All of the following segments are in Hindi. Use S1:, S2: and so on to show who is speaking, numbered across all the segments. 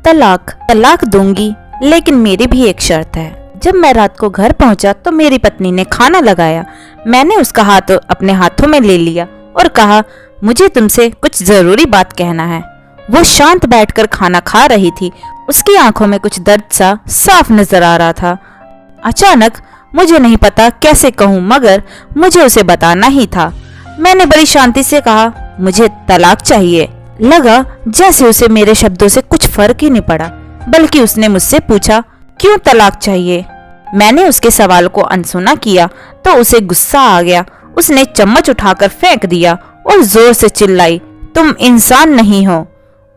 S1: तलाक तलाक दूंगी, लेकिन मेरी भी एक शर्त है। जब मैं रात को घर पहुंचा तो मेरी पत्नी ने खाना लगाया। मैंने उसका हाथ अपने हाथों में ले लिया और कहा, मुझे तुमसे कुछ जरूरी बात कहना है। वो शांत बैठकर खाना खा रही थी। उसकी आंखों में कुछ दर्द सा साफ नजर आ रहा था। अचानक, मुझे नहीं पता कैसे कहूँ, मगर मुझे उसे बताना ही था। मैंने बड़ी शांति से कहा, मुझे तलाक चाहिए। लगा जैसे उसे मेरे शब्दों से कुछ फर्क ही नहीं पड़ा, बल्कि उसने मुझसे पूछा, क्यों तलाक चाहिए? मैंने उसके सवाल को अनसुना किया तो उसे गुस्सा आ गया। उसने चम्मच उठाकर फेंक दिया और जोर से चिल्लाई, तुम इंसान नहीं हो।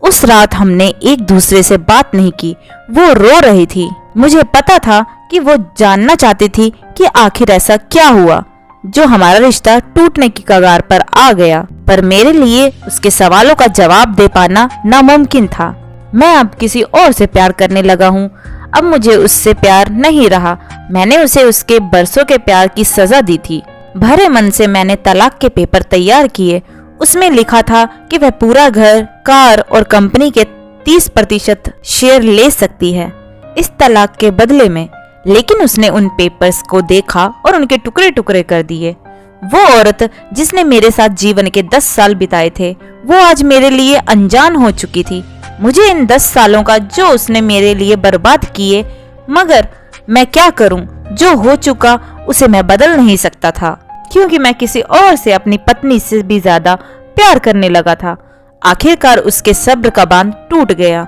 S1: उस रात हमने एक दूसरे से बात नहीं की। वो रो रही थी। मुझे पता था कि वो जानना चाहती थी कि आखिर ऐसा क्या हुआ जो हमारा रिश्ता टूटने की कगार पर आ गया। पर मेरे लिए उसके सवालों का जवाब दे पाना नामुमकिन था। मैं अब किसी और से प्यार करने लगा हूँ। अब मुझे उससे प्यार नहीं रहा। मैंने उसे उसके बरसों के प्यार की सजा दी थी। भरे मन से मैंने तलाक के पेपर तैयार किए। उसमें लिखा था कि वह पूरा घर, कार और कंपनी के 30% शेयर ले सकती है इस तलाक के बदले में। लेकिन उसने उन पेपर्स को देखा और उनके टुकड़े टुकड़े कर दिए। वो औरत जिसने मेरे साथ जीवन के 10 साल बिताए थे, वो आज मेरे लिए अनजान हो चुकी थी। मुझे इन 10 सालों का जो उसने मेरे लिए बर्बाद किए, मगर मैं क्या करूं? जो हो चुका उसे मैं बदल नहीं सकता था, क्योंकि मैं किसी और से अपनी पत्नी से भी ज्यादा प्यार करने लगा था। आखिरकार उसके सब्र का बांध टूट गया।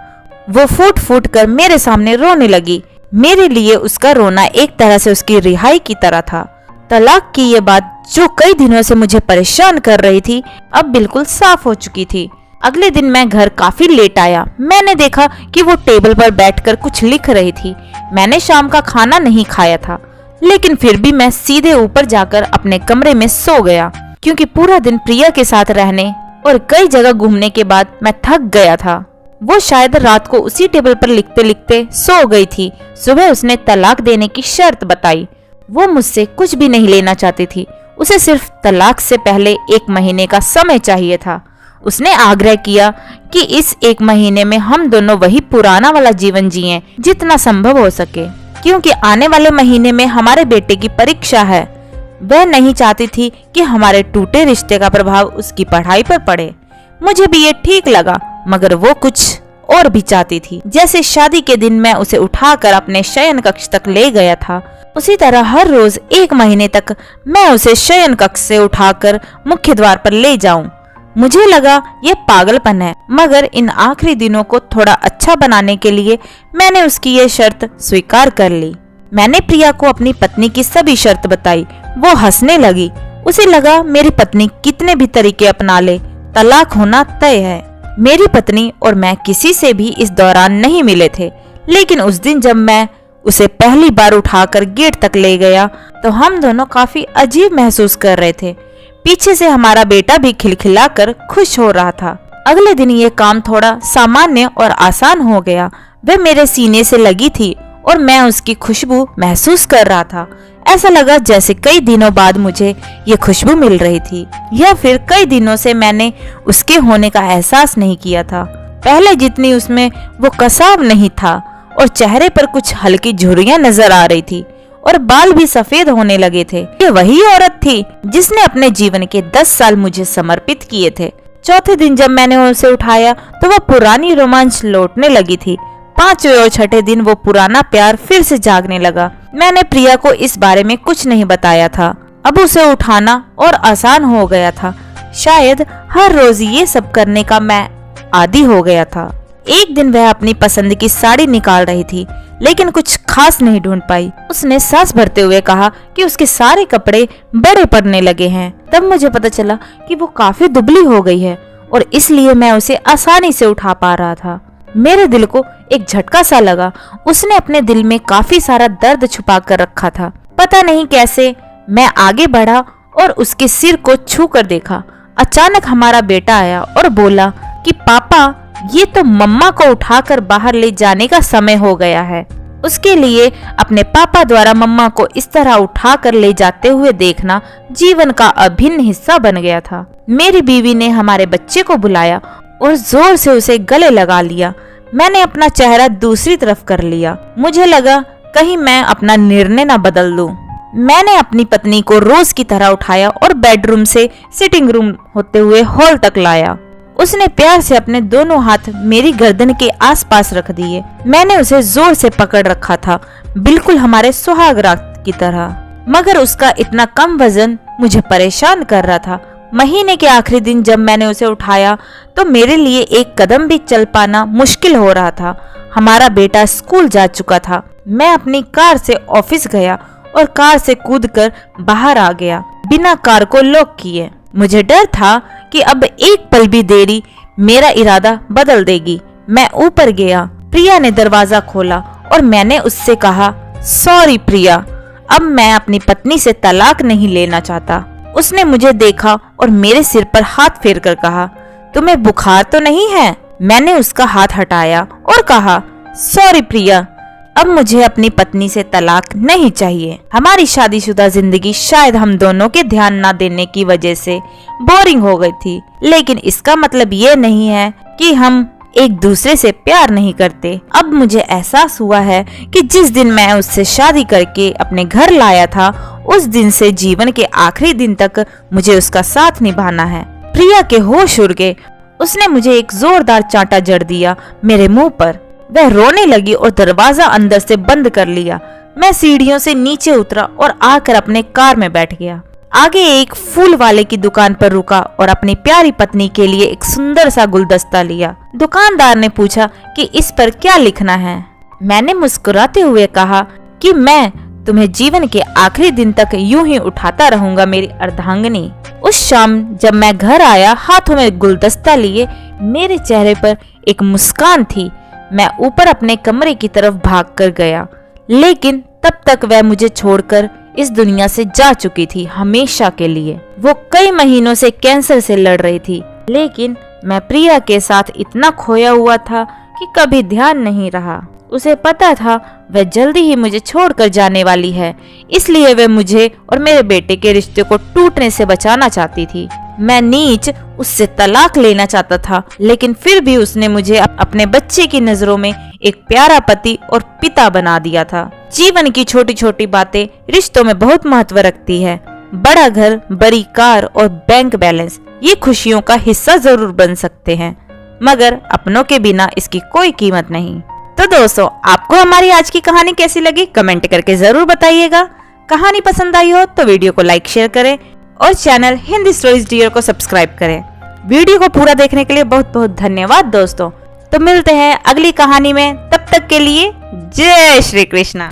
S1: वो फूट फूट कर मेरे सामने रोने लगी। मेरे लिए उसका रोना एक तरह से उसकी रिहाई की तरह था। तलाक की ये बात जो कई दिनों से मुझे परेशान कर रही थी, अब बिल्कुल साफ हो चुकी थी। अगले दिन मैं घर काफी लेट आया। मैंने देखा कि वो टेबल पर बैठकर कुछ लिख रही थी। मैंने शाम का खाना नहीं खाया था, लेकिन फिर भी मैं सीधे ऊपर जाकर अपने कमरे में सो गया, क्योंकि पूरा दिन प्रिया के साथ रहने और कई जगह घूमने के बाद मैं थक गया था। वो शायद रात को उसी टेबल पर लिखते लिखते सो गई थी। सुबह उसने तलाक देने की शर्त बताई। वो मुझसे कुछ भी नहीं लेना चाहती थी। उसे सिर्फ तलाक से पहले 1 महीने का समय चाहिए था। उसने आग्रह किया कि इस 1 महीने में हम दोनों वही पुराना वाला जीवन जिएं जितना संभव हो सके, क्योंकि आने वाले महीने में हमारे बेटे की परीक्षा है। वह नहीं चाहती थी कि हमारे टूटे रिश्ते का प्रभाव उसकी पढ़ाई पर पड़े। मुझे भी ये ठीक लगा, मगर वो कुछ और भी चाहती थी। जैसे शादी के दिन मैं उसे उठाकर अपने शयन कक्ष तक ले गया था, उसी तरह हर रोज 1 महीने तक मैं उसे शयन कक्ष से उठाकर मुख्य द्वार पर ले जाऊं। मुझे लगा ये पागलपन है, मगर इन आखिरी दिनों को थोड़ा अच्छा बनाने के लिए मैंने उसकी ये शर्त स्वीकार कर ली। मैंने प्रिया को अपनी पत्नी की सभी शर्त बताई। वो हंसने लगी। उसे लगा मेरी पत्नी कितने भी तरीके अपना ले, तलाक होना तय है। मेरी पत्नी और मैं किसी से भी इस दौरान नहीं मिले थे, लेकिन उस दिन जब मैं उसे पहली बार उठाकर गेट तक ले गया तो हम दोनों काफी अजीब महसूस कर रहे थे। पीछे से हमारा बेटा भी खिलखिलाकर खुश हो रहा था। अगले दिन ये काम थोड़ा सामान्य और आसान हो गया। वह मेरे सीने से लगी थी और मैं उसकी खुशबू महसूस कर रहा था। ऐसा लगा जैसे कई दिनों बाद मुझे ये खुशबू मिल रही थी, या फिर कई दिनों से मैंने उसके होने का एहसास नहीं किया था। पहले जितनी उसमें वो कसाव नहीं था और चेहरे पर कुछ हल्की झुर्रियां नजर आ रही थी और बाल भी सफेद होने लगे थे। ये वही औरत थी जिसने अपने जीवन के 10 साल मुझे समर्पित किए थे। चौथे दिन जब मैंने उसे उठाया तो वह पुरानी रोमांच लौटने लगी थी। 5वें और 6ठे दिन वो पुराना प्यार फिर से जागने लगा। मैंने प्रिया को इस बारे में कुछ नहीं बताया था। अब उसे उठाना और आसान हो गया था। शायद हर रोज ये सब करने का मैं आदी हो गया था। एक दिन वह अपनी पसंद की साड़ी निकाल रही थी, लेकिन कुछ खास नहीं ढूंढ पाई। उसने सांस भरते हुए कहा कि उसके सारे कपड़े बड़े पड़ने लगे हैं। तब मुझे पता चला कि वो काफी दुबली हो गई है और इसलिए मैं उसे आसानी से उठा पा रहा था। मेरे दिल को एक झटका सा लगा। उसने अपने दिल में काफी सारा दर्द छुपा कर रखा था। पता नहीं कैसे मैं आगे बढ़ा और उसके सिर को छू कर देखा। अचानक हमारा बेटा आया और बोला कि पापा, ये तो मम्मा को उठाकर बाहर ले जाने का समय हो गया है। उसके लिए अपने पापा द्वारा मम्मा को इस तरह उठाकर ले जाते हुए देखना जीवन का अभिन्न हिस्सा बन गया था। मेरी बीवी ने हमारे बच्चे को बुलाया और जोर से उसे गले लगा लिया। मैंने अपना चेहरा दूसरी तरफ कर लिया। मुझे लगा कहीं मैं अपना निर्णय न बदल लूं। मैंने अपनी पत्नी को रोज की तरह उठाया और बेडरूम से सिटिंग रूम होते हुए हॉल तक लाया। उसने प्यार से अपने दोनों हाथ मेरी गर्दन के आसपास रख दिए। मैंने उसे जोर से पकड़ रखा था, बिल्कुल हमारे सुहाग रात की तरह। मगर उसका इतना कम वजन मुझे परेशान कर रहा था। महीने के आखिरी दिन जब मैंने उसे उठाया तो मेरे लिए एक कदम भी चल पाना मुश्किल हो रहा था। हमारा बेटा स्कूल जा चुका था। मैं अपनी कार से ऑफिस गया और कार से कूदकर बाहर आ गया बिना कार को लॉक किए। मुझे डर था कि अब एक पल भी देरी मेरा इरादा बदल देगी। मैं ऊपर गया। प्रिया ने दरवाजा खोला और मैंने उससे कहा, सॉरी प्रिया, अब मैं अपनी पत्नी से तलाक नहीं लेना चाहता। उसने मुझे देखा और मेरे सिर पर हाथ फेर कर कहा, तुम्हें बुखार तो नहीं है? मैंने उसका हाथ हटाया और कहा, सॉरी प्रिया, अब मुझे अपनी पत्नी से तलाक नहीं चाहिए। हमारी शादीशुदा जिंदगी शायद हम दोनों के ध्यान न देने की वजह से बोरिंग हो गई थी, लेकिन इसका मतलब ये नहीं है कि हम एक दूसरे से प्यार नहीं करते। अब मुझे एहसास हुआ है कि जिस दिन मैं उससे शादी करके अपने घर लाया था, उस दिन से जीवन के आखिरी दिन तक मुझे उसका साथ निभाना है। प्रिया के होश उड़ गए। उसने मुझे एक जोरदार चांटा जड़ दिया मेरे मुंह पर। वह रोने लगी और दरवाजा अंदर से बंद कर लिया। मैं सीढ़ियों से नीचे उतरा और आकर अपने कार में बैठ गया। आगे एक फूल वाले की दुकान पर रुका और अपनी प्यारी पत्नी के लिए एक सुंदर सा गुलदस्ता लिया। दुकानदार ने पूछा कि इस पर क्या लिखना है। मैंने मुस्कुराते हुए कहा कि मैं तुम्हें जीवन के आखिरी दिन तक यूं ही उठाता रहूंगा मेरी अर्धांगिनी। उस शाम जब मैं घर आया हाथों में गुलदस्ता लिए, मेरे चेहरे पर एक मुस्कान थी। मैं ऊपर अपने कमरे की तरफ भाग कर गया, लेकिन तब तक वह मुझे छोड़कर इस दुनिया से जा चुकी थी हमेशा के लिए। वो कई महीनों से कैंसर से लड़ रही थी, लेकिन मैं प्रिया के साथ इतना खोया हुआ था कि कभी ध्यान नहीं रहा। उसे पता था वह जल्दी ही मुझे छोड़कर जाने वाली है, इसलिए वह मुझे और मेरे बेटे के रिश्ते को टूटने से बचाना चाहती थी। मैं नीच उससे तलाक लेना चाहता था, लेकिन फिर भी उसने मुझे अपने बच्चे की नजरों में एक प्यारा पति और पिता बना दिया था। जीवन की छोटी छोटी बातें रिश्तों में बहुत महत्व रखती है। बड़ा घर, बड़ी कार और बैंक बैलेंस ये खुशियों का हिस्सा जरूर बन सकते हैं, मगर अपनों के बिना इसकी कोई कीमत नहीं। तो दोस्तों, आपको हमारी आज की कहानी कैसी लगी कमेंट करके जरूर बताइएगा। कहानी पसंद आई हो तो वीडियो को लाइक शेयर करें और चैनल हिंदी स्टोरीज डियर को सब्सक्राइब करें। वीडियो को पूरा देखने के लिए बहुत बहुत धन्यवाद दोस्तों। तो मिलते हैं अगली कहानी में, तब तक के लिए जय श्री कृष्णा।